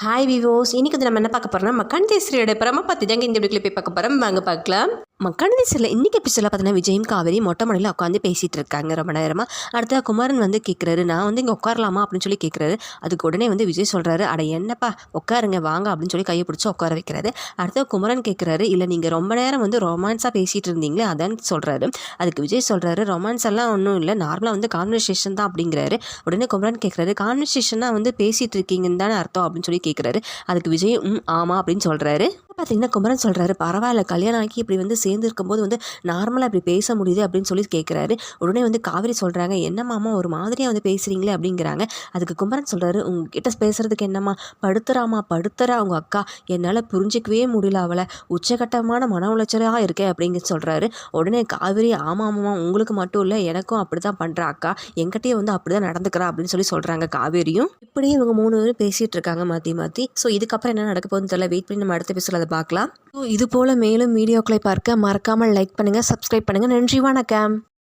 Hi விவோஸ், இன்னைக்கு வந்து நம்ம என்ன பார்க்க போறோம்னா மக்கான் தேசரியோட பிரம பற்றி தாங்க இந்த வீடியோவில் போய் பார்க்க போகிறோம். வாங்க பார்க்கலாம். மக்கான் தேசரில் இன்னைக்கு எபிசோடில் பார்த்தீங்கன்னா விஜயும் காவேரி மொட்டை மலையில் உட்காந்து பேசிகிட்டு இருக்காங்க ரொம்ப நேரமாக. அடுத்த குமாரன் வந்து கேட்குறாரு, நான் வந்து இங்கே உட்காரலாமா அப்படின்னு சொல்லி கேட்குறாரு. அதுக்கு உடனே வந்து விஜய் சொல்கிறாரு, அட என்னப்பா உட்காருங்க வாங்க அப்படின்னு சொல்லி கையை பிடிச்சி உட்கார வைக்கிறாரு. அடுத்த குமரன் கேட்குறாரு, இல்லை நீங்கள் ரொம்ப நேரம் வந்து ரொமான்ஸாக பேசிகிட்டு இருந்தீங்களே அதான் சொல்கிறாரு. அதுக்கு விஜய் சொல்கிறாரு, ரொமான்ஸ் எல்லாம் ஒன்றும் இல்லை, நார்மலாக வந்து கான்வர்சேஷன் தான் அப்படிங்கிறாரு. உடனே குமரன் கேட்குறாரு, கான்வர்சேஷனாக வந்து பேசிகிட்டு இருக்கீங்கன்னு தானே அர்த்தம் அப்படின்னு சொல்லி கேட்குறாரு. அதுக்கு விஜய் ஆமாம் அப்படின்னு சொல்கிறாரு. பார்த்தீங்கன்னா குமரன் சொல்கிறாரு, பரவாயில்ல கல்யாணம் ஆக்கி இப்படி வந்து சேர்ந்து இருக்கும்போது வந்து நார்மலாக இப்படி பேச முடியுது அப்படின்னு சொல்லி கேட்குறாரு. உடனே வந்து காவேரி சொல்கிறாங்க, என்னம்மாமா ஒரு மாதிரியாக வந்து பேசுகிறீங்களே அப்படிங்கிறாங்க. அதுக்கு குமரன் சொல்கிறாரு, உங்ககிட்ட பேசுகிறதுக்கு என்னம்மா, படுத்துறா உங்கள் அக்கா, என்னால் புரிஞ்சிக்கவே முடியல, அவளை உச்சகட்டமான மன உளைச்சலாக இருக்கேன் அப்படின்னு சொல்கிறாரு. உடனே காவேரி, ஆமாம்மா உங்களுக்கு மட்டும் இல்லை எனக்கும் அப்படி தான் பண்ணுறா அக்கா, என்கிட்டயே வந்து அப்படி தான் நடந்துக்கிறா அப்படின்னு சொல்லி சொல்கிறாங்க காவேரியும். இப்படியே இவங்க 3 பேரும் பேசிகிட்டு இருக்காங்க மாற்றி. ஸோ இதுக்கப்புறம் என்ன நடக்க போகுதுன்னு தெரியல, வெயிட் பண்ணி நம்ம அடுத்த எபிசோடில் அதை பார்க்கலாம். ஸோ இது போல் மேலும் வீடியோக்களை பார்க்க மறக்காமல் லைக் பண்ணுங்கள், சப்ஸ்கிரைப் பண்ணுங்கள். நன்றி, வணக்கம்.